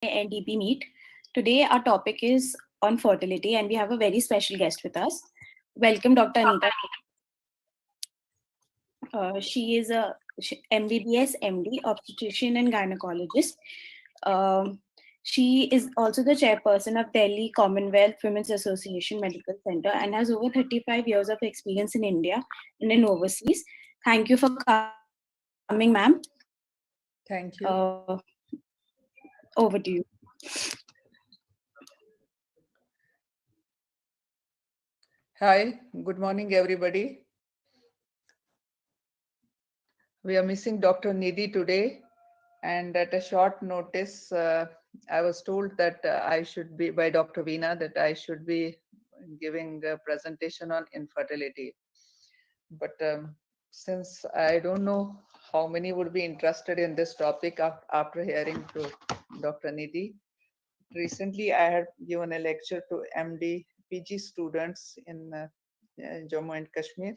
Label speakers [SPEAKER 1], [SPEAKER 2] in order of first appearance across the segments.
[SPEAKER 1] NDB Meet. Today, our topic is on fertility, and we have a very special guest with us. Welcome, Dr. Anita. She is a MBBS MD, obstetrician and gynecologist. Um, she is also the chairperson of Delhi Commonwealth Women's Association Medical Center and has over 35 years of experience in India and in overseas. Thank you for coming, ma'am.
[SPEAKER 2] Thank you.
[SPEAKER 1] Over to you.
[SPEAKER 2] Hi, good morning, everybody. We are missing Dr. Nidhi today, and at a short notice, I was told that I should be, by Dr. Veena, that I should be giving a presentation on infertility. But since I don't know how many would be interested in this topic after hearing to Dr. Nidhi, recently I had given a lecture to MD PG students in Jammu and Kashmir.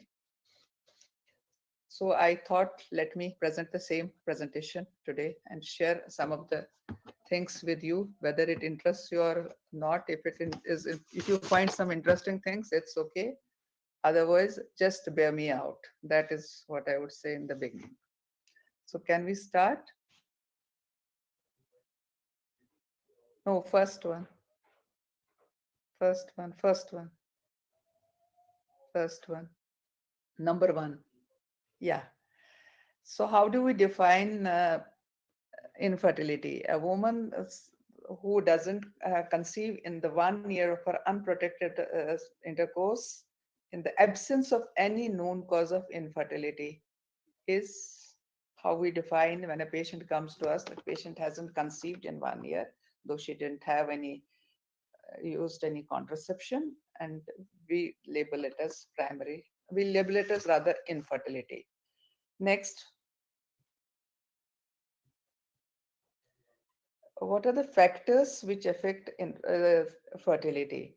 [SPEAKER 2] So I thought, let me present the same presentation today and share some of the things with you, whether it interests you or not. If you find some interesting things, it's okay. Otherwise, just bear me out. That is what I would say in the beginning. So can we start? No, first one. Number one. Yeah. So how do we define infertility? A woman who doesn't conceive in the 1 year of her unprotected intercourse in the absence of any known cause of infertility is how we define when a patient comes to us. The patient hasn't conceived in 1 year, though she didn't have any used any contraception, and we label it as rather infertility. Next, what are the factors which affect fertility?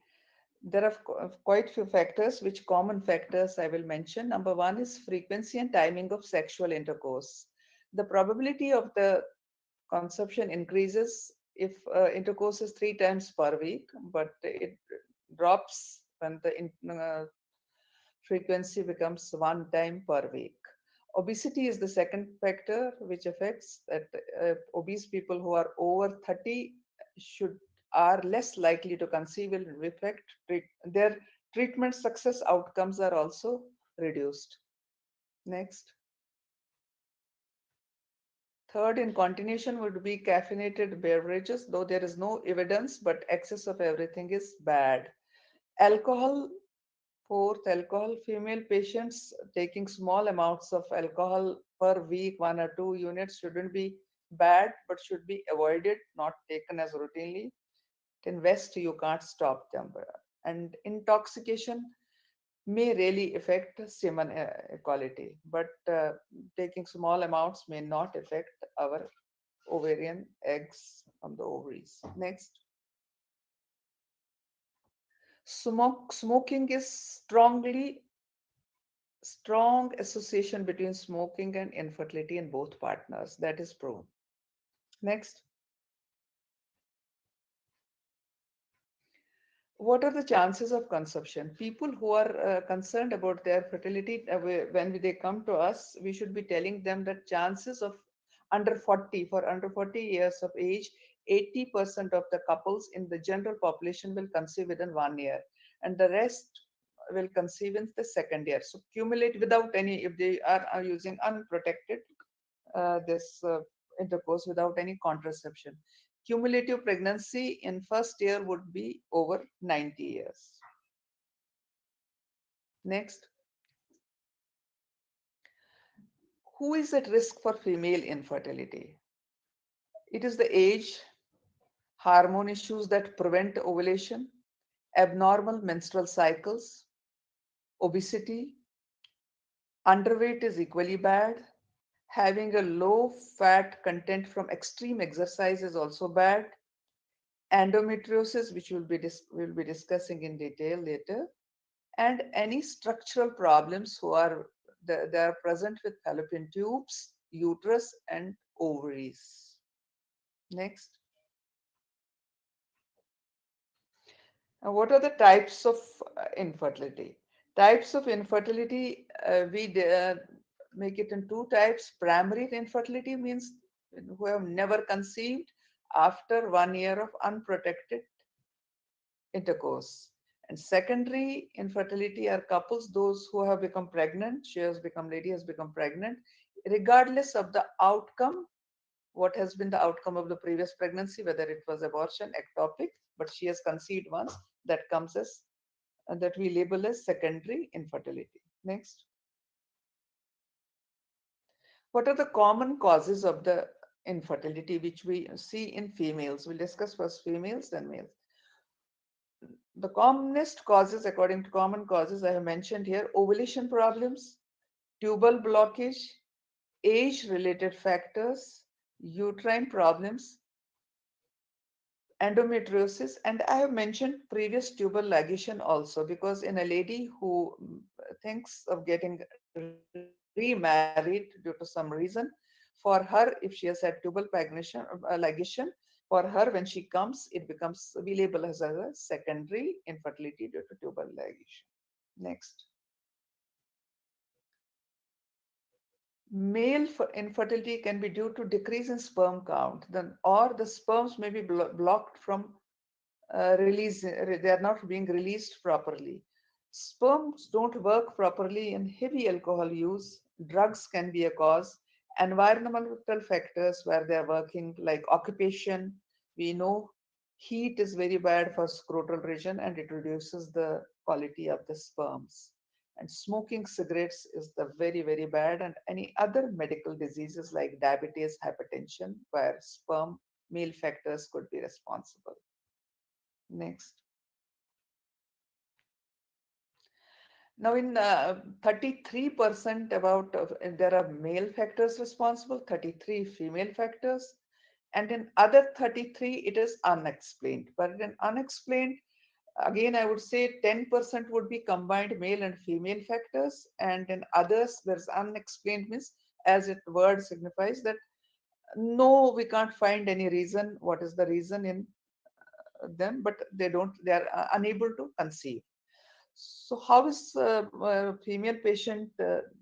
[SPEAKER 2] There are quite few factors, which common factors I will mention. Number one is frequency and timing of sexual intercourse. The probability of the conception increases if intercourse is 3 times per week, but it drops when the frequency becomes 1 time per week. Obesity is the second factor which affects that. Obese people who are over 30 should are less likely to conceive. In effect, their treatment success outcomes are also reduced. Next. Third, in continuation, would be caffeinated beverages, though there is no evidence, but excess of everything is bad. Alcohol. Fourth, alcohol. Female patients taking small amounts of alcohol per week, 1 or 2 units, shouldn't be bad, but should be avoided, not taken as routinely. In West, you can't stop them. And intoxication may really affect semen quality, but taking small amounts may not affect our ovarian eggs from the ovaries. Next. Smoking is strong association between smoking and infertility in both partners. That is proven. Next. What are the chances of conception? People who are concerned about their fertility, when they come to us, we should be telling them that chances of for under 40 years of age, 80% of the couples in the general population will conceive within 1 year, and the rest will conceive in the second year. So cumulate without any, if they are using unprotected this intercourse without any contraception. Cumulative pregnancy in first year would be over 90 years. Next. Who is at risk for female infertility? It is the age, hormone issues that prevent ovulation, abnormal menstrual cycles, obesity, underweight is equally bad, having a low fat content from extreme exercise is also bad, endometriosis, which we'll be discussing in detail later, and any structural problems they are present with fallopian tubes, uterus, and ovaries. Next. What are the types of infertility? Types of infertility, make it in two types. Primary infertility means who have never conceived after 1 year of unprotected intercourse. And secondary infertility are couples, those who have become pregnant, lady has become pregnant, regardless of the outcome, what has been the outcome of the previous pregnancy, whether it was abortion, ectopic, but she has conceived once, that comes as, that we label as secondary infertility. Next. What are the common causes of the infertility which we see in females? We'll discuss first females, then males. The commonest causes, according to common causes, I have mentioned here: ovulation problems, tubal blockage, age-related factors, uterine problems, endometriosis, and I have mentioned previous tubal ligation also, because in a lady who thinks of getting remarried due to some reason, for her, if she has had tubal ligation, for her, when she comes, it becomes, we label as a secondary infertility due to tubal ligation. Next. Male infertility can be due to decrease in sperm count, then, or the sperms may be blocked from release. They are not being released properly. Sperms don't work properly in heavy alcohol use. Drugs can be a cause. Environmental factors where they are working, like occupation. We know heat is very bad for scrotal region and it reduces the quality of the sperms. And smoking cigarettes is the very, very bad. And any other medical diseases like diabetes, hypertension, where sperm male factors could be responsible. Next. Now, in 33% about there are male factors responsible, 33 female factors, and in other 33 it is unexplained. But in unexplained, again, I would say 10% would be combined male and female factors, and in others there's unexplained, means, as it word signifies, that no, we can't find any reason. What is the reason in them? But they are unable to conceive. So how is a female patient,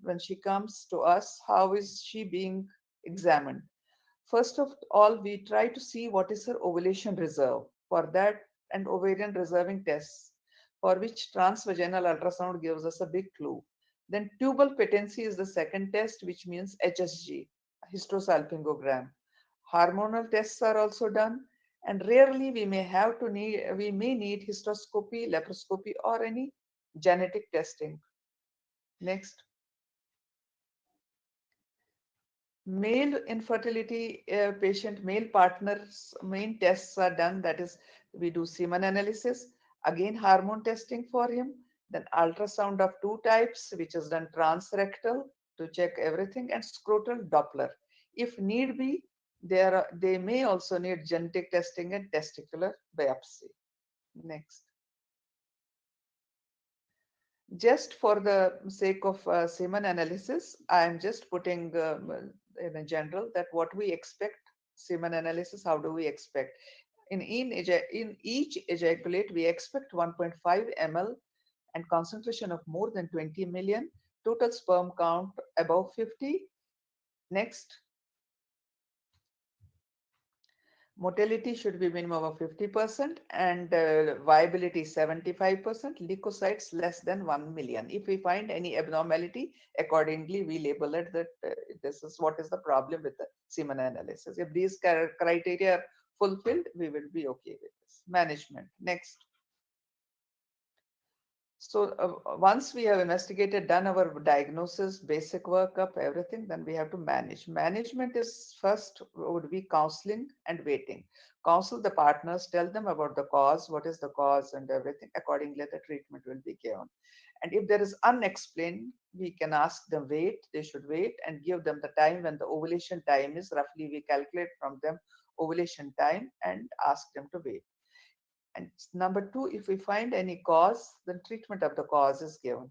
[SPEAKER 2] when she comes to us, how is she being examined? First of all, we try to see what is her ovulation reserve. For that, and ovarian reserving tests, for which transvaginal ultrasound gives us a big clue. Then tubal patency is the second test, which means HSG, hysterosalpingogram. Hormonal tests are also done, and rarely we may need hysteroscopy, laparoscopy, or any genetic testing. Next. Male infertility patient, male partners, main tests are done. That is, we do semen analysis, again hormone testing for him, then ultrasound of two types, which is done transrectal to check everything, and scrotal Doppler. If need be, they may also need genetic testing and testicular biopsy. Next. Just for the sake of semen analysis, I am just putting in a general that what we expect semen analysis, how do we expect? In each ejaculate, we expect 1.5 ml and concentration of more than 20 million, total sperm count above 50. Next. Motility should be minimum of 50% and viability 75%, leukocytes less than 1 million. If we find any abnormality, accordingly we label it that this is what is the problem with the semen analysis. If these criteria are fulfilled, we will be okay with this. Management. Next. So once we have investigated, done our diagnosis, basic workup, everything, then we have to manage. Management is first would be counseling and waiting. Counsel the partners, tell them about the cause, what is the cause and everything. Accordingly, the treatment will be given. And if there is unexplained, we can ask them wait, they should wait and give them the time when the ovulation time is. Roughly, we calculate from them ovulation time and ask them to wait. And number two, if we find any cause, then treatment of the cause is given.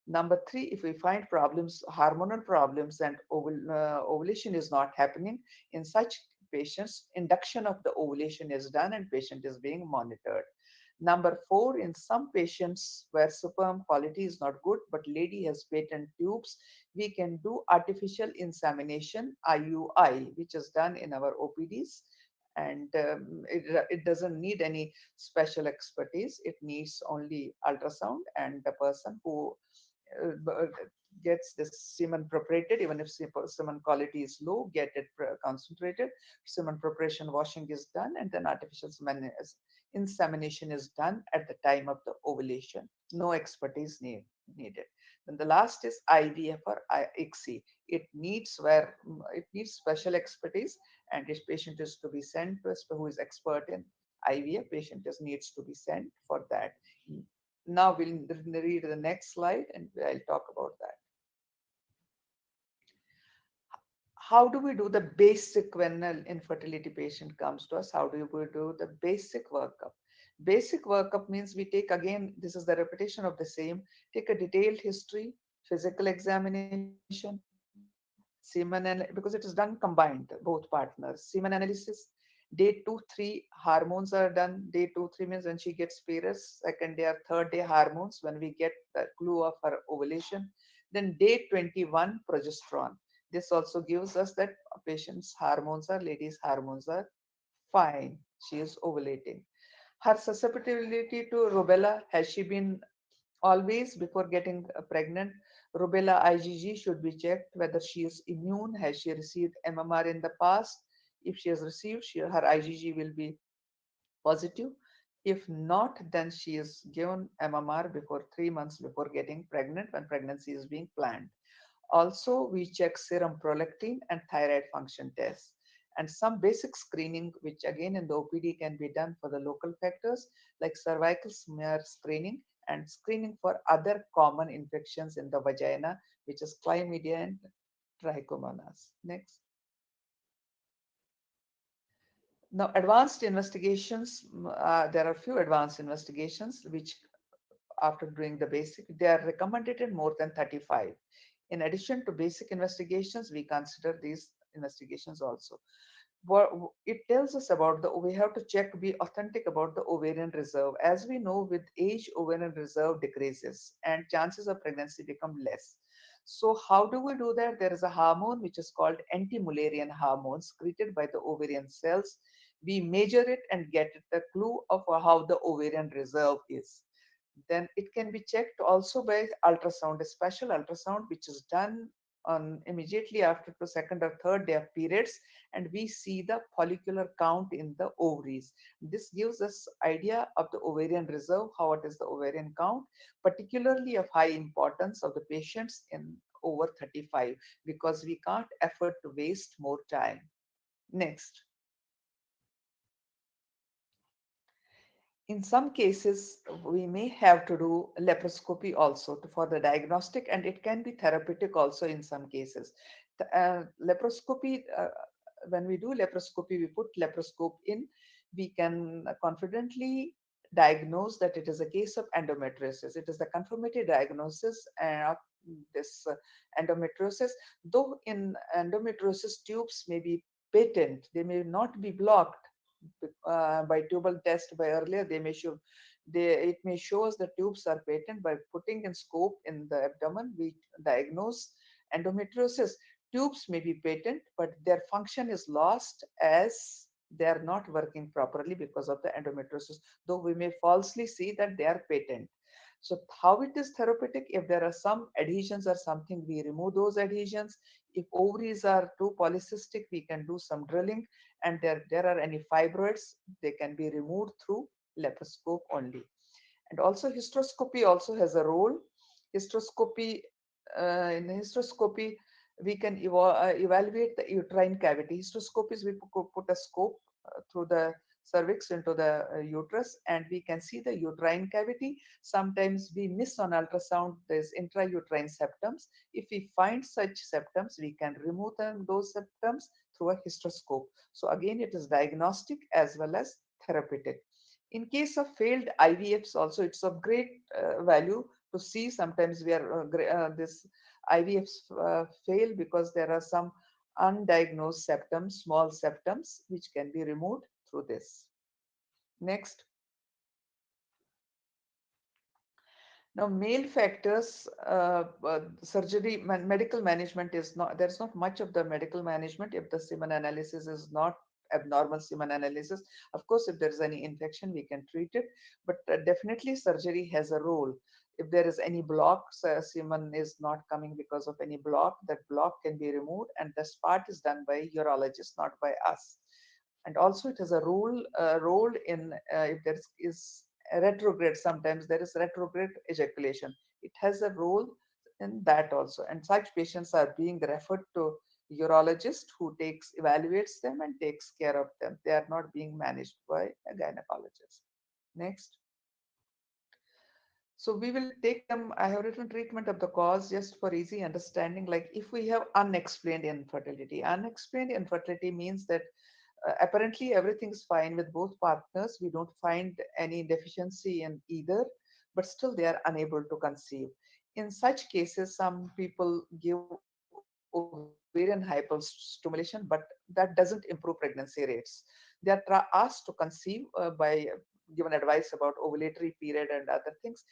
[SPEAKER 2] Number three, if we find problems, hormonal problems, and ovulation is not happening, in such patients, induction of the ovulation is done and patient is being monitored. Number four, in some patients where sperm quality is not good, but lady has patent tubes, we can do artificial insemination IUI, which is done in our OPDs. And it doesn't need any special expertise. It needs only ultrasound and the person who gets this semen preparated, even if semen quality is low, get it concentrated. Semen preparation washing is done, and then artificial insemination is done at the time of the ovulation. No expertise needed. Then the last is IVF or ICSI. It needs special expertise, and this patient is to be sent to a who is expert in IVF. Patient just needs to be sent for that. Now we'll read the next slide and I'll talk about that. How do we do the basic when an infertility patient comes to us? How do we do the basic workup? Basic workup means we take, again, this is the repetition of the same, take a detailed history, physical examination, because it is done combined, both partners. Semen analysis, day 2, 3 hormones are done. Day 2, 3 means when she gets periods. Second day or third day hormones, when we get the clue of her ovulation. Then day 21, progesterone. This also gives us that patient's hormones are, ladies' hormones are fine. She is ovulating. Her susceptibility to rubella, has she been always before getting pregnant? Rubella IgG should be checked whether she is immune. Has she received MMR in the past? If she has received, her IgG will be positive. If not, then she is given MMR before 3 months before getting pregnant when pregnancy is being planned. Also, we check serum prolactin and thyroid function tests. And some basic screening, which again in the OPD can be done for the local factors like cervical smear screening and screening for other common infections in the vagina, which is chlamydia and trichomonas. Next. Now, advanced investigations, there are few advanced investigations which after doing the basic, they are recommended in more than 35. In addition to basic investigations, we consider these investigations also. What it tells us about we have to check, be authentic about the ovarian reserve. As we know, with age, ovarian reserve decreases and chances of pregnancy become less. So how do we do that? There is a hormone which is called anti-Mullerian hormones secreted by the ovarian cells. We measure it and get the clue of how the ovarian reserve is. Then it can be checked also by ultrasound, a special ultrasound which is done on immediately after the second or third day of periods, and we see the follicular count in the ovaries. This gives us idea of the ovarian reserve, how it is the ovarian count, particularly of high importance of the patients in over 35, because we can't afford to waste more time. Next. In some cases, we may have to do laparoscopy also for the diagnostic, and it can be therapeutic also in some cases. Laparoscopy, when we do laparoscopy, we put laparoscope in, we can confidently diagnose that it is a case of endometriosis. It is the confirmatory diagnosis of this endometriosis. Though in endometriosis, tubes may be patent, they may not be blocked by tubal test by earlier. It may show us the tubes are patent. By putting in scope in the abdomen, we diagnose endometriosis. Tubes may be patent, but their function is lost as they are not working properly because of the endometriosis, though we may falsely see that they are patent. So how it is therapeutic? If there are some adhesions or something, we remove those adhesions. If ovaries are too polycystic, we can do some drilling, and there are any fibroids, they can be removed through laparoscope only. And also hysteroscopy also has a role. Hysteroscopy, in hysteroscopy, we can evaluate the uterine cavity. Hysteroscopy is we put a scope through the cervix into the uterus, and we can see the uterine cavity. Sometimes we miss on ultrasound there's intrauterine septums. If we find such septums, we can remove those septums through a hysteroscope. So again, it is diagnostic as well as therapeutic. In case of failed IVFs also, it's of great value to see. Sometimes this IVFs fail because there are some undiagnosed septums, small septums, which can be removed through this. Next. Now, male factors, surgery, medical management is not, there's not much of the medical management if the semen analysis is not abnormal semen analysis. Of course, if there is any infection, we can treat it, but definitely surgery has a role. If there is any block, semen is not coming because of any block, that block can be removed, and this part is done by urologist, not by us. And also it has a role in if there is a retrograde, sometimes there is retrograde ejaculation, it has a role in that also, and such patients are being referred to urologist who takes evaluates them and takes care of them. They are not being managed by a gynecologist. Next. So we will take them. I have written treatment of the cause just for easy understanding. Like if we have unexplained infertility means that apparently everything's fine with both partners. We don't find any deficiency in either, but still they are unable to conceive. In such cases, some people give ovarian hyperstimulation, but that doesn't improve pregnancy rates. They are asked to conceive by given advice about ovulatory period and other things.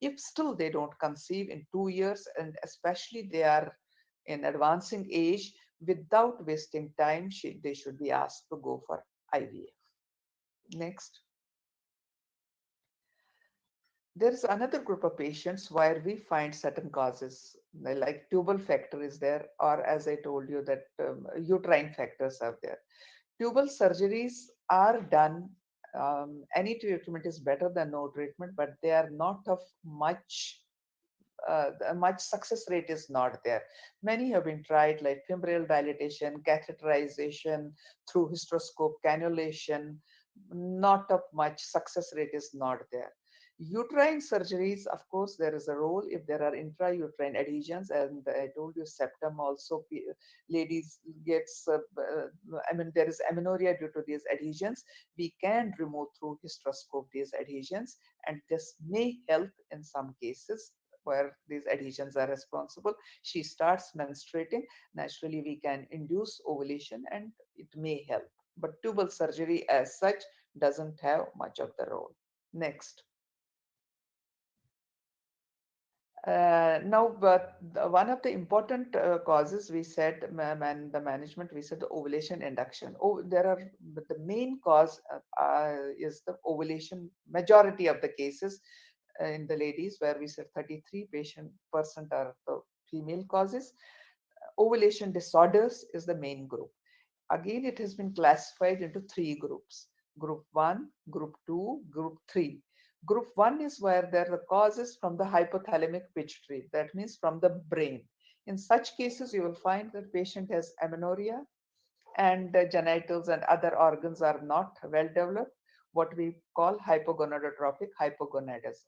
[SPEAKER 2] If still they don't conceive in 2 years, and especially they are in advancing age, without wasting time, they should be asked to go for IVF. Next. There is another group of patients where we find certain causes, like tubal factor is there, or as I told you that uterine factors are there. Tubal surgeries are done. Any treatment is better than no treatment, but they are not of much success rate is not there. Many have been tried, like febrile dilatation, catheterization through hysteroscope, cannulation. Not of much success rate is not there. Uterine surgeries, of course, there is a role if there are intrauterine adhesions, and I told you septum also. Ladies gets, I mean, there is amenorrhea due to these adhesions. We can remove through hysteroscope these adhesions, and this may help in some cases where these adhesions are responsible. She starts menstruating. Naturally, we can induce ovulation and it may help. But tubal surgery as such doesn't have much of the role. Next. Now, but one of the important causes we said, and the management, we said the ovulation induction. Oh, there are, but the main cause is the ovulation. Majority of the cases in the ladies, where we said 33% are the female causes. Ovulation disorders is the main group. Again, it has been classified into three groups: Group 1, Group 2, Group 3. Group 1 is where there are causes from the hypothalamic pituitary, that means from the brain. In such cases, you will find that patient has amenorrhea, and the genitals and other organs are not well developed, what we call hypogonadotropic hypogonadism.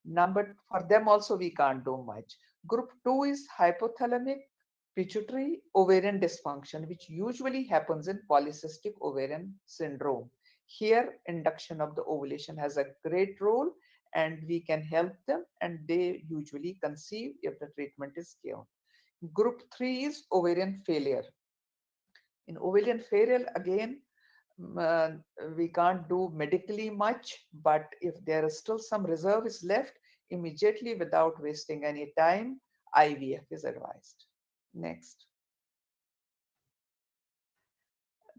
[SPEAKER 2] Number, for them also we can't do much. Group 2 is hypothalamic pituitary ovarian dysfunction, which usually happens in polycystic ovarian syndrome. Here, induction of the ovulation has a great role, and we can help them, and they usually conceive if the treatment is given. Group 3 is ovarian failure. In ovarian failure, again, we can't do medically much, but if there is still some reserve is left, immediately without wasting any time, IVF is advised. Next.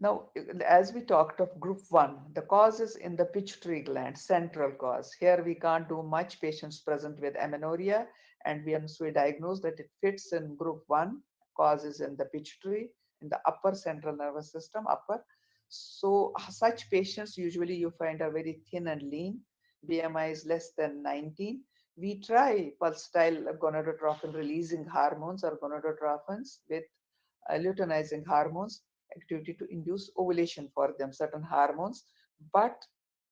[SPEAKER 2] Now, as we talked of group 1, the cause is in the pituitary gland, central cause. Here we can't do much. Patients present with amenorrhea, and once we diagnose that it fits in group 1, cause is in the pituitary, in the upper central nervous system, upper. So such patients usually you find are very thin and lean. BMI is less than 19. We try pulsatile gonadotropin releasing hormones or gonadotrophins with luteinizing hormones activity to induce ovulation for them, certain hormones, but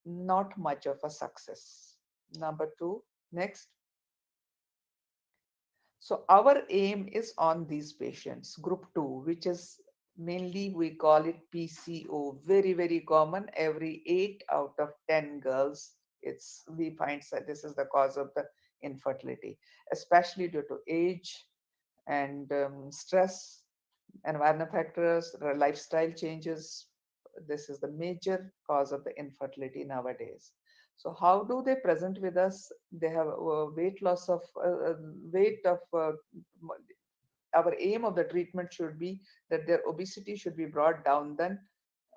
[SPEAKER 2] not much of a success. Number 2, next. So our aim is on these patients, group 2, which is mainly we call it PCO, very, very common. Every 8 out of 10 girls, we find that this is the cause of the infertility, especially due to age and stress, environmental factors, lifestyle changes, this is the major cause of the infertility nowadays. So how do they present with us? They have weight loss of weight of our aim of the treatment should be that their obesity should be brought down, then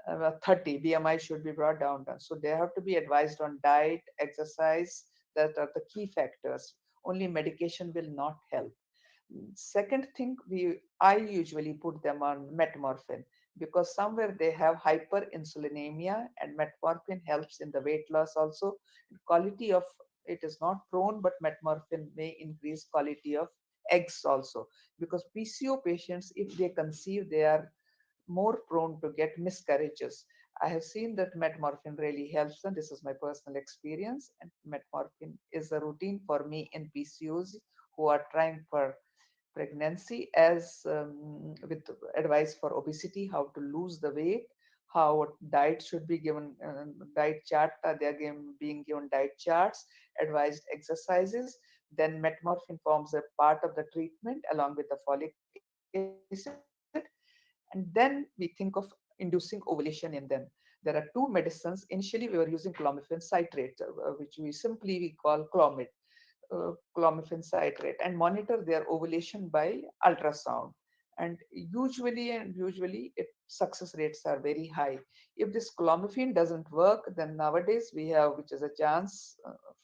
[SPEAKER 2] 30 BMI should be brought down. So they have to be advised on diet, exercise. That are the key factors. Only medication will not help. Second thing, I usually put them on metformin because somewhere they have hyperinsulinemia, and metformin helps in the weight loss also. Quality of it is not prone, but metformin may increase quality of eggs also, because PCO patients, if they conceive, they are more prone to get miscarriages. I have seen that metformin really helps them. This is my personal experience, and metformin is a routine for me in PCOs who are trying for pregnancy, as with advice for obesity, how to lose the weight, how diet should be given, diet chart. They are being given diet charts, advised exercises. Then metformin forms a part of the treatment along with the folic acid, and then we think of inducing ovulation in them. There are two medicines. Initially, we were using clomiphene citrate, which we call clomid, clomiphene citrate, and monitor their ovulation by ultrasound. And usually, success rates are very high. If this clomiphene doesn't work, then nowadays we have, which is a chance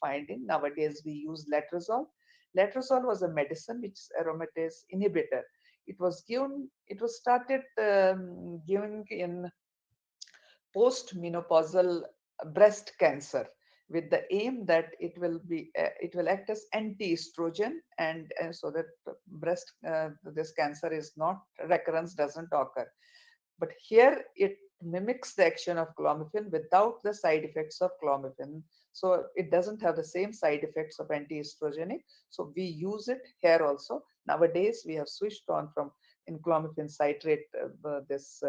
[SPEAKER 2] finding. Nowadays we use letrozole. Letrozole was a medicine which is aromatase inhibitor. It was given. It was started given in postmenopausal breast cancer, with the aim that it will act as anti-estrogen, and so that breast this cancer is not recurrence doesn't occur. But here it mimics the action of clomiphene without the side effects of clomiphene. So it doesn't have the same side effects of anti-estrogenic. So we use it here also. Nowadays, we have switched on from in clomiphene citrate, this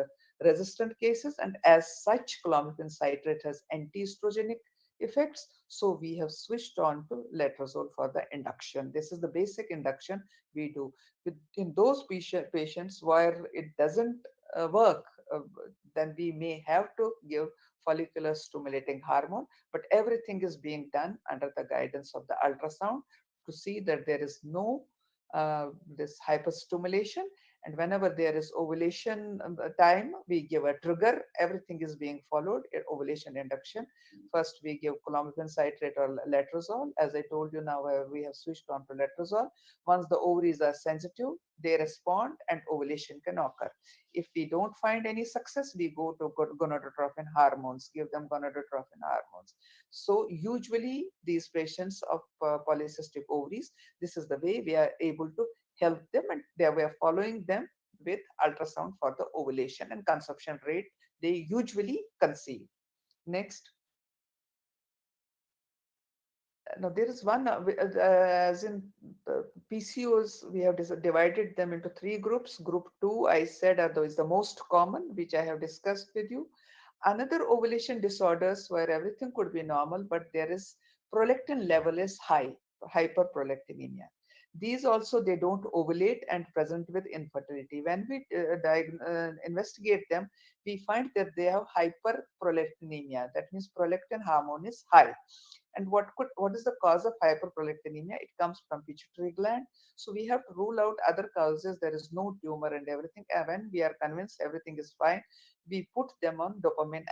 [SPEAKER 2] resistant cases, and as such, clomiphene citrate has anti-estrogenic effects. So we have switched on to letrozole for the induction. This is the basic induction we do. In those patients where it doesn't work, uh, then we may have to give follicular stimulating hormone, but everything is being done under the guidance of the ultrasound to see that there is no this hyperstimulation. And whenever there is ovulation time, we give a trigger. Everything is being followed in ovulation induction. First, we give clomiphene citrate or letrozole. As I told you, now we have switched on to letrozole. Once the ovaries are sensitive, they respond and ovulation can occur. If we don't find any success, we go to gonadotropin hormones, give them gonadotropin hormones. So usually these patients of polycystic ovaries, this is the way we are able to help them, and they were following them with ultrasound for the ovulation and conception rate. They usually conceive. Next. Now there is one, as in PCOs, we have divided them into three groups. Group 2, I said, is the most common, which I have discussed with you. Another ovulation disorders where everything could be normal, but there is prolactin level is high, hyperprolactinemia. These also, they don't ovulate and present with infertility. When we investigate them, we find that they have hyperprolactinemia. That means prolactin hormone is high. And what is the cause of hyperprolactinemia? It comes from pituitary gland. So we have to rule out other causes. There is no tumor and everything. And when we are convinced everything is fine, we put them on dopamine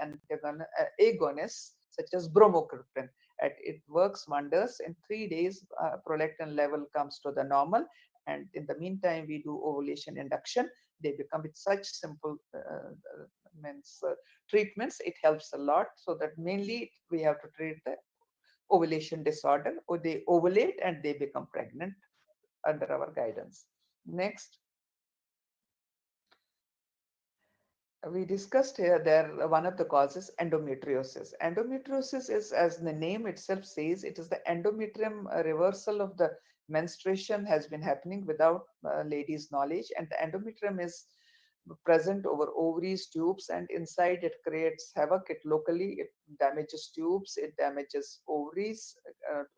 [SPEAKER 2] agonists such as bromocriptine. It works wonders. In 3 days, prolactin level comes to the normal. And in the meantime, we do ovulation induction. They become with such simple means treatments. It helps a lot. So that mainly we have to treat the ovulation disorder, or they ovulate and they become pregnant under our guidance. Next. We discussed here there one of the causes, endometriosis. Endometriosis is, as the name itself says, it is the endometrium reversal of the menstruation has been happening without ladies' knowledge, and the endometrium is present over ovaries, tubes, and inside it creates havoc. It locally it damages tubes, it damages ovaries.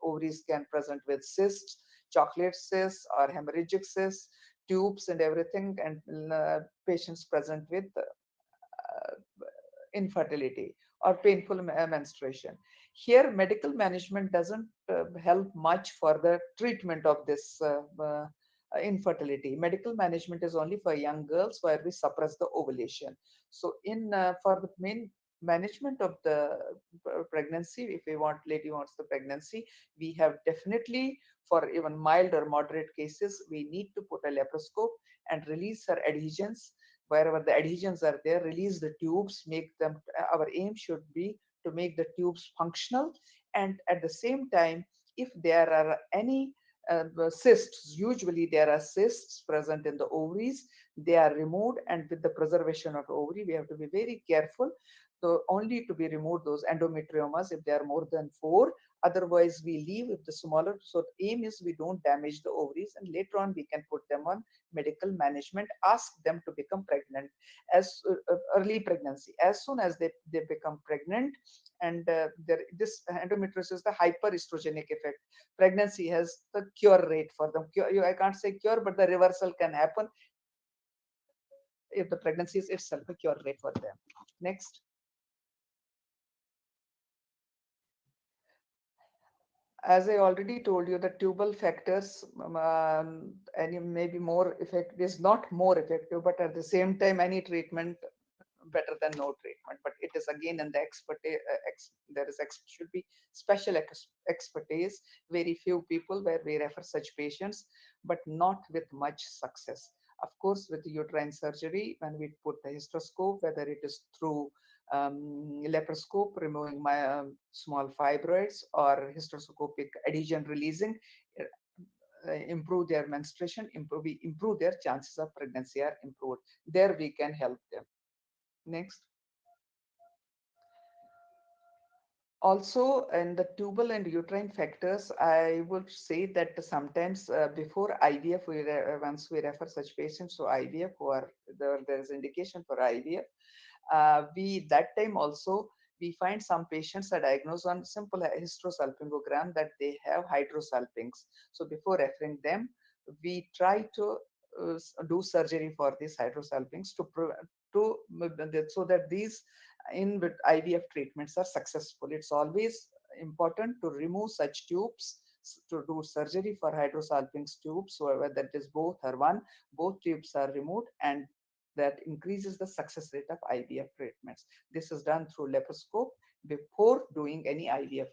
[SPEAKER 2] Ovaries can present with cysts, chocolate cysts, or hemorrhagic cysts, tubes, and everything, and patients present with infertility or painful menstruation. Here, medical management doesn't help much for the treatment of this infertility. Medical management is only for young girls where we suppress the ovulation. So, in for the main management of the pregnancy, if we want lady wants the pregnancy, we have definitely, for even mild or moderate cases, we need to put a laparoscope and release her adhesions. Wherever the adhesions are there, release the tubes, make them, our aim should be to make the tubes functional. And at the same time, if there are any cysts, usually there are cysts present in the ovaries, they are removed, and with the preservation of the ovary, we have to be very careful. So only to be removed those endometriomas if they are more than 4. Otherwise, we leave with the smaller. So the aim is we don't damage the ovaries, and later on we can put them on medical management, ask them to become pregnant as early pregnancy. As soon as they become pregnant, and this endometriosis is the hyperestrogenic effect. Pregnancy has the cure rate for them. I can't say cure, but the reversal can happen if the pregnancy is itself a cure rate for them. Next. As I already told you, the tubal factors, and maybe more effective is not more effective, but at the same time, any treatment better than no treatment. But it is again in the expertise. There is should be special expertise. Very few people where we refer such patients, but not with much success. Of course, with the uterine surgery, when we put the hysteroscope, whether it is through laparoscope, removing my small fibroids, or hysteroscopic adhesion releasing, improve their menstruation, improve their chances of pregnancy are improved. There we can help them. Next. Also, in the tubal and uterine factors, I would say that sometimes before IVF, once we refer such patients to IVF, or there is indication for IVF, we that time also we find some patients are diagnosed on simple hysterosalpingogram that they have hydrosalpinx. So before referring them, we try to do surgery for these hydrosalpinx so that these in with IVF treatments are successful. It's always important to remove such tubes, to do surgery for hydrosalpinx tubes, so whether it is both or one, both tubes are removed, and that increases the success rate of IVF treatments. This is done through laparoscope before doing any IVF.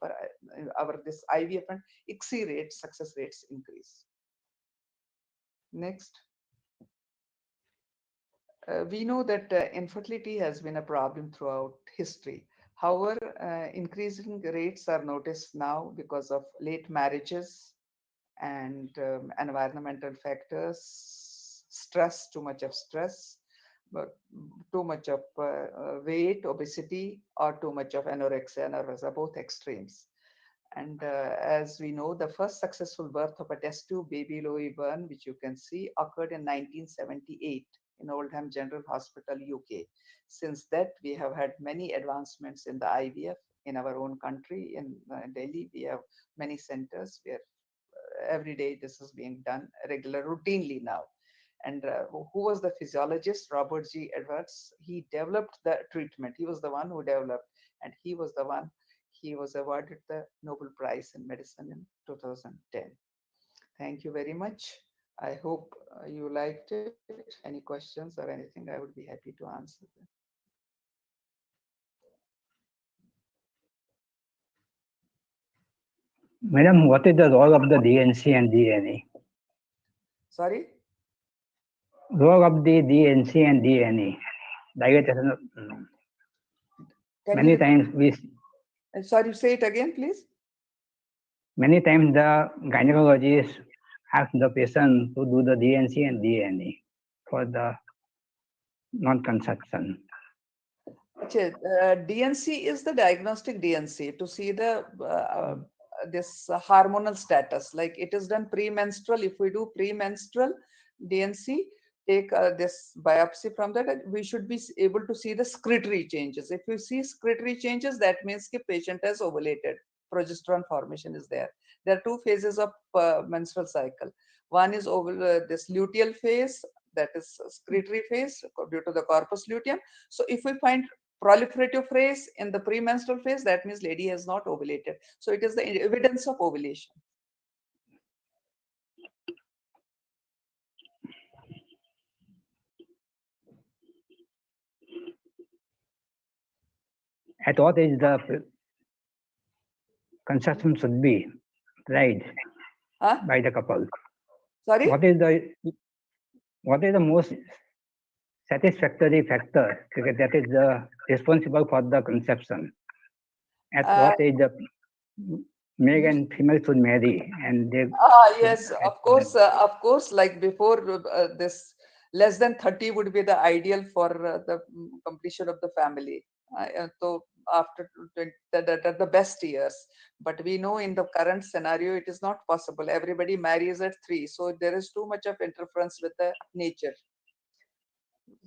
[SPEAKER 2] This IVF and ICSI rates, success rates increase. Next. We know that infertility has been a problem throughout history. However, increasing rates are noticed now because of late marriages and environmental factors, stress, too much of stress, but too much of weight, obesity, or too much of anorexia nervosa, both extremes. And as we know, the first successful birth of a test tube baby Louis Burn, which you can see, occurred in 1978 in Oldham General Hospital, UK. Since that, we have had many advancements in the IVF in our own country. In Delhi, we have many centers where every day this is being done routinely now. And who was the physiologist? Robert G. Edwards. He developed the treatment. He was the one who developed, and he was the one. He was awarded the Nobel Prize in Medicine in 2010. Thank you very much. I hope you liked it. Any questions or anything, I would be happy to answer them.
[SPEAKER 3] Madam, what is the role of the DNC and DNA?
[SPEAKER 2] Sorry?
[SPEAKER 3] Role of the DNC and DNA. Dilatation. Many times we.
[SPEAKER 2] Sorry, say it again, please.
[SPEAKER 3] Many times the gynecologist asks the patient to do the DNC and DNA for the non-conception.
[SPEAKER 2] DNC is the diagnostic DNC to see the this hormonal status. Like it is done premenstrual. If we do premenstrual DNC, take this biopsy from that, we should be able to see the secretory changes. If you see secretory changes, that means the patient has ovulated. Progesterone formation is there. There are two phases of menstrual cycle. One is this luteal phase, that is secretory phase due to the corpus luteum. So if we find proliferative phase, in the premenstrual phase, that means lady has not ovulated. So it is the evidence of ovulation.
[SPEAKER 3] At what age the conception should be tried
[SPEAKER 2] Huh?
[SPEAKER 3] by the couple?
[SPEAKER 2] Sorry?
[SPEAKER 3] What is the most satisfactory factor that is responsible for the conception? At what age the male and female should marry and they
[SPEAKER 2] Yes, of course, like before this, less than 30 would be the ideal for the completion of the family. So after 20, that are the best years. But we know in the current scenario, it is not possible. Everybody marries at 3. So there is too much of interference with the nature.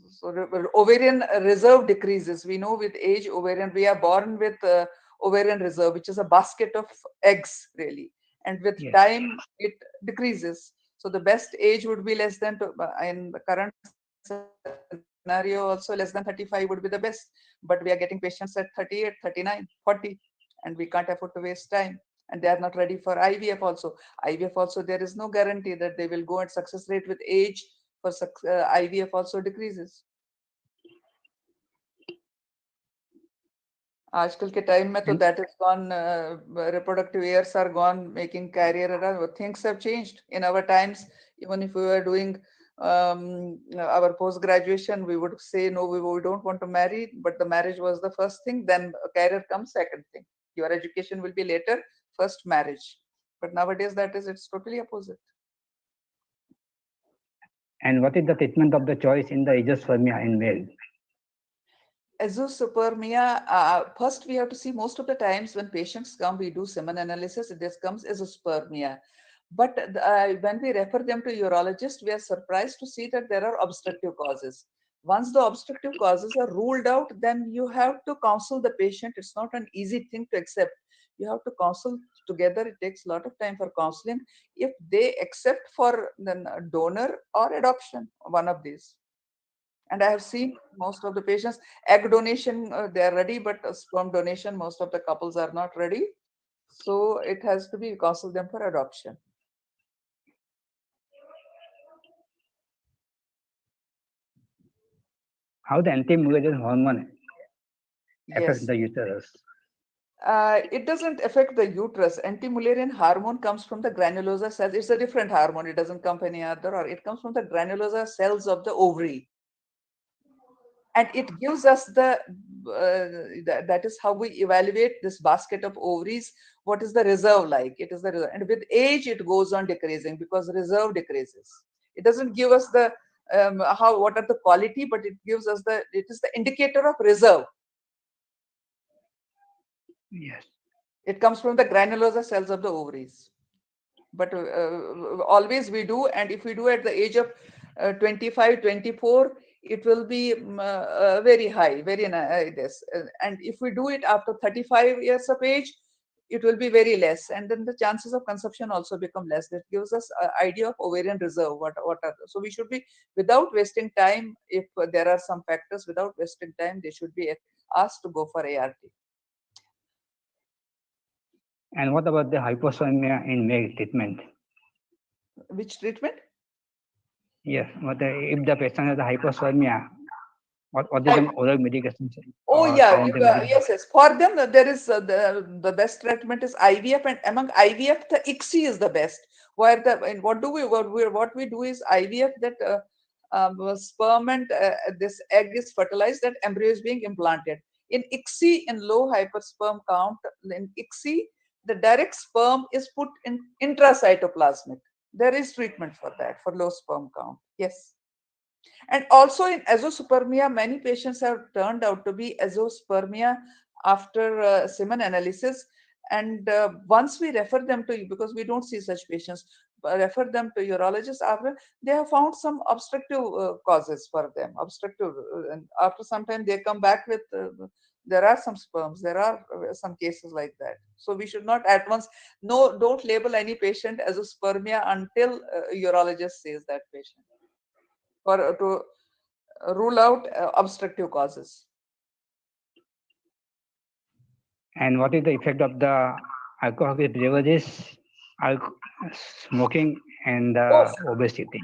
[SPEAKER 2] So ovarian reserve decreases. We know with age, ovarian, we are born with ovarian reserve, which is a basket of eggs, really. And with
[SPEAKER 3] yes.
[SPEAKER 2] time, it decreases. So the best age would be less than, in the current scenario, also less than 35 would be the best. But we are getting patients at 38, 39, 40, and we can't afford to waste time. And they are not ready for IVF also. IVF also, there is no guarantee that they will go at success rate with age for IVF also decreases. आजकल के time में तो that is gone, reproductive years are gone, making career around, things have changed. In our times, even if we were doing our post graduation, we would say no, we don't want to marry, but the marriage was the first thing, then career comes second thing. Your education will be later, first marriage. But nowadays it's totally opposite.
[SPEAKER 3] And what is the treatment of the choice in the azoospermia in male?
[SPEAKER 2] Azoospermia, first we have to see, most of the times when patients come, we do semen analysis, this comes azoospermia. But when we refer them to urologist, we are surprised to see that there are obstructive causes. Once the obstructive causes are ruled out, then you have to counsel the patient. It's not an easy thing to accept. You have to counsel together. It takes a lot of time for counseling. If they accept for then donor or adoption, one of these. And I have seen most of the patients, egg donation, they are ready, but sperm donation, most of the couples are not ready. So it has to be counsel them for adoption.
[SPEAKER 3] How the anti-Mullerian hormone affects
[SPEAKER 2] Yes.
[SPEAKER 3] the uterus?
[SPEAKER 2] It doesn't affect the uterus. Anti-Mullerian hormone comes from the granulosa cells. It's a different hormone. It doesn't come from any other, or it comes from the granulosa cells of the ovary. And it gives us that is how we evaluate this basket of ovaries. What is the reserve like? It is the reserve. And with age, it goes on decreasing because reserve decreases. It doesn't give us the what are the quality, but it gives us it is the indicator of reserve.
[SPEAKER 3] Yes.
[SPEAKER 2] It comes from the granulosa cells of the ovaries. But always we do, and if we do at the age of 25, 24, it will be very high, very nice. And if we do it after 35 years of age, it will be very less, and then the chances of conception also become less. That gives us an idea of ovarian reserve. So we should be, without wasting time, if there are some factors, without wasting time, they should be asked to go for ART.
[SPEAKER 3] And what about the hypospermia in male treatment?
[SPEAKER 2] Which treatment?
[SPEAKER 3] Yes, if the patient has a hypospermia, what is the oral medication?
[SPEAKER 2] Oh yeah, yes. For them, there is the best treatment is IVF, and among IVF, the ICSI is the best. Where what we do is IVF, that sperm and this egg is fertilized, that embryo is being implanted. In ICSI, in low hypersperm count, in ICSI, the direct sperm is put in intracytoplasmic. There is treatment for that, for low sperm count. Yes. And also in azoospermia, many patients have turned out to be azoospermia after semen analysis. And once we refer them to, because we don't see such patients, refer them to urologists, after they have found some obstructive causes for them. Obstructive, and after some time they come back with, there are some sperms, there are some cases like that. So we should not at once, don't label any patient azoospermia until a urologist says that patient, to rule out obstructive causes.
[SPEAKER 3] And what is the effect of the alcoholic beverages, smoking, and obesity?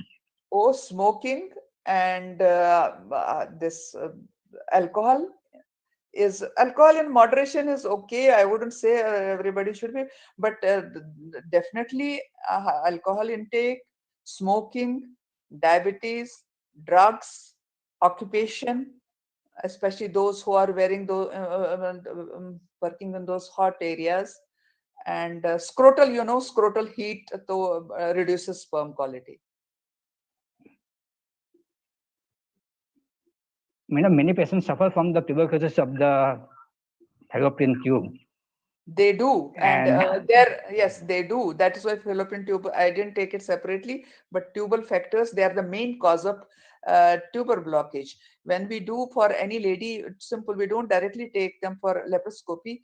[SPEAKER 2] Smoking and this alcohol in moderation is okay. I wouldn't say everybody should be, but definitely alcohol intake, smoking, diabetes, drugs, occupation, especially those who are wearing those working in those hot areas, and scrotal heat reduces sperm quality.
[SPEAKER 3] Many patients suffer from the tuberculosis of the fallopian tube.
[SPEAKER 2] They do, and
[SPEAKER 3] And
[SPEAKER 2] yes, they do. That is why fallopian tube, I didn't take it separately, but tubal factors, they are the main cause of tuber blockage. When we do for any lady, it's simple, we don't directly take them for laparoscopy.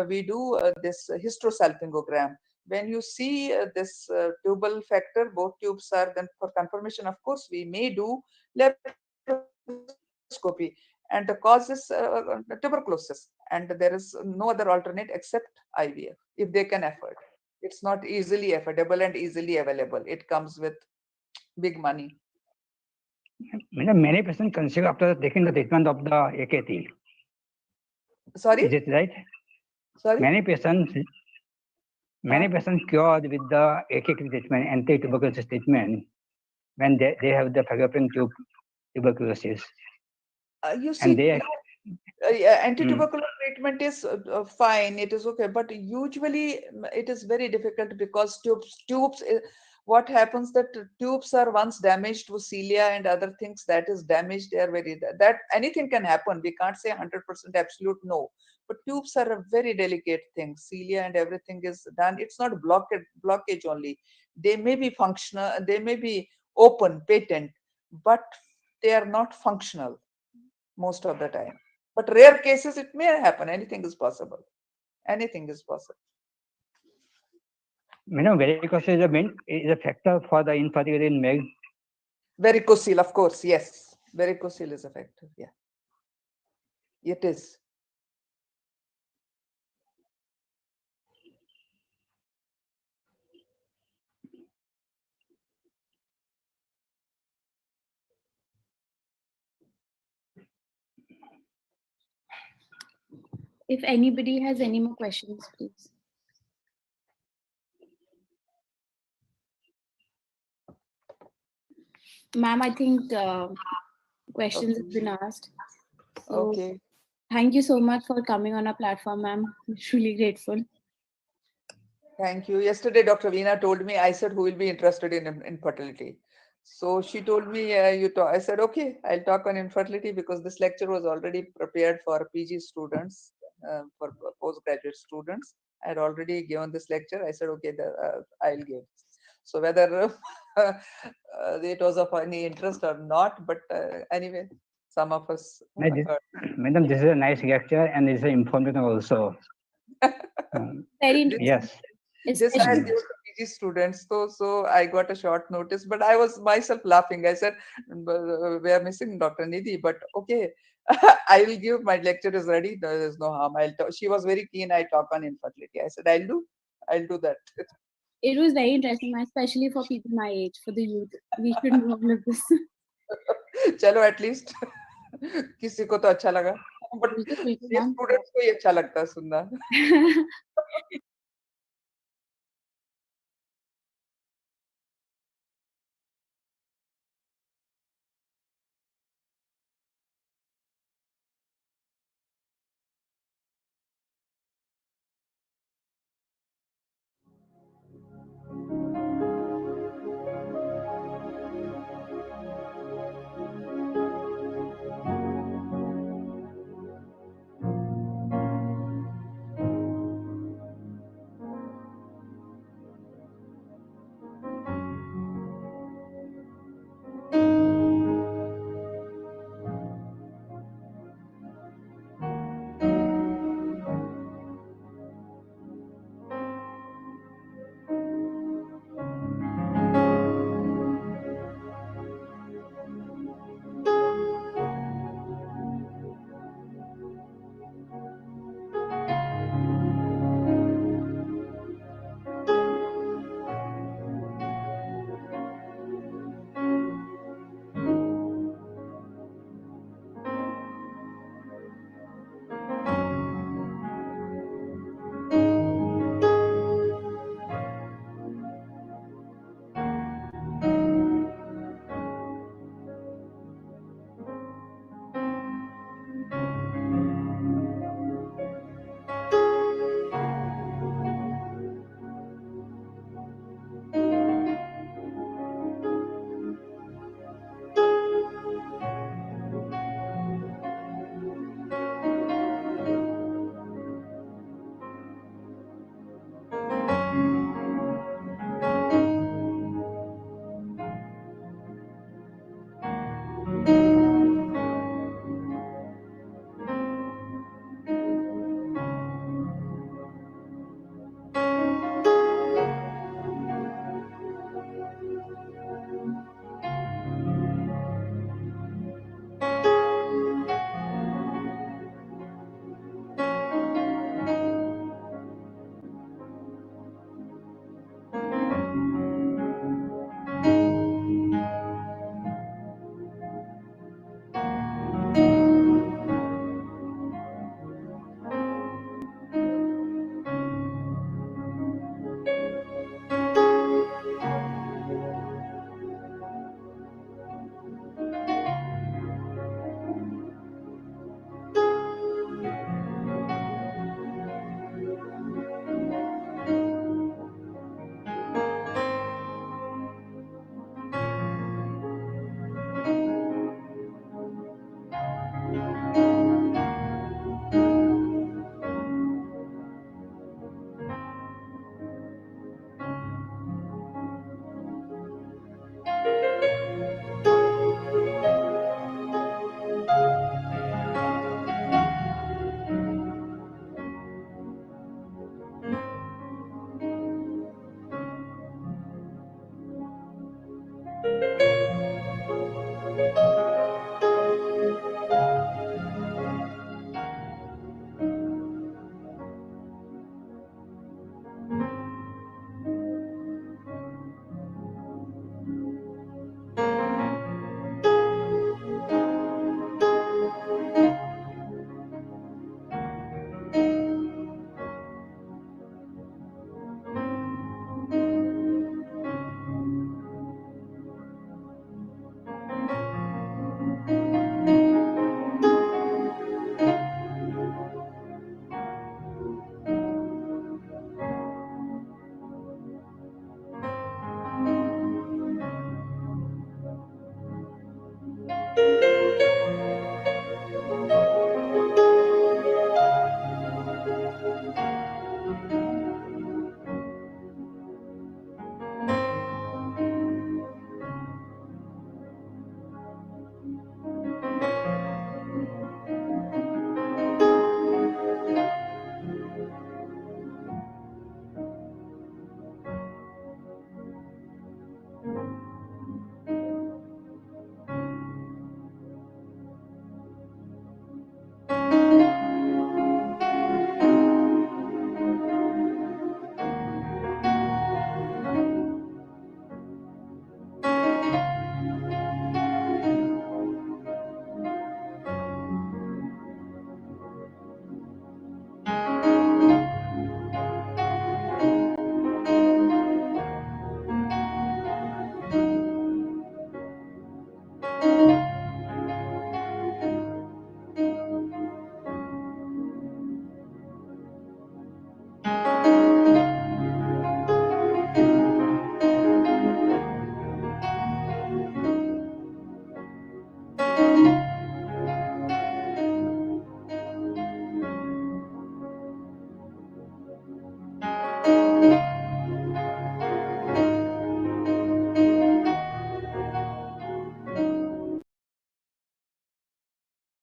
[SPEAKER 2] We do this hysterosalpingogram. When you see this tubal factor, both tubes are, then for confirmation, of course, we may do laparoscopy. And the cause is tuberculosis, and there is no other alternate except IVF if they can afford. It's not easily affordable and easily available. It comes with big money.
[SPEAKER 3] many patients conceive after taking the treatment of the AKT.
[SPEAKER 2] Sorry?
[SPEAKER 3] Is it right?
[SPEAKER 2] Sorry?
[SPEAKER 3] Many patients cured with the AKT treatment, anti-tuberculosis treatment, when they have the fallopian tube tuberculosis.
[SPEAKER 2] You see,
[SPEAKER 3] And they
[SPEAKER 2] anti-tubercular treatment is fine, it is okay, but usually it is very difficult because tubes what happens that tubes are once damaged with cilia and other things that is damaged, they are very, that anything can happen, we can't say 100% absolute no, but tubes are a very delicate thing. Cilia and everything is done, it's not blockage only, they may be functional, they may be open, patent, but they are not functional most of the time. But rare cases, it may happen. Anything is possible. Anything is possible.
[SPEAKER 3] varicose is a factor for the infertility in male.
[SPEAKER 2] Varicocele, of course, yes. Varicocele is a factor. Yeah, it is.
[SPEAKER 1] If anybody has any more questions, please. Ma'am, I think questions have been asked. So
[SPEAKER 2] Okay.
[SPEAKER 1] thank you so much for coming on our platform, ma'am. We're truly grateful.
[SPEAKER 2] Thank you. Yesterday, Dr. Veena told me, I said, who will be interested in infertility? So she told me, you talk. I said, okay, I'll talk on infertility because this lecture was already prepared for PG students, for postgraduate students. I had already given this lecture. I said, okay, I'll give. So whether it was of any interest or not, but anyway, some of us heard.
[SPEAKER 3] Madam, this is a nice lecture and it's informative also.
[SPEAKER 1] Very interesting.
[SPEAKER 3] Yes.
[SPEAKER 2] This I had given to PG students, so I got a short notice, but I was myself laughing. I said, we are missing Dr. Nidhi, but okay, I will give, my lecture is ready. There is no harm. I'll talk. She was very keen. I talk on infertility. I said, I'll do that.
[SPEAKER 1] It was very interesting, especially for people my age, for the youth. We should know all of this.
[SPEAKER 2] चलो at least किसी को तो अच्छा लगा, but
[SPEAKER 1] बिल्कुल,
[SPEAKER 2] students को ये अच्छा लगता है सुनना.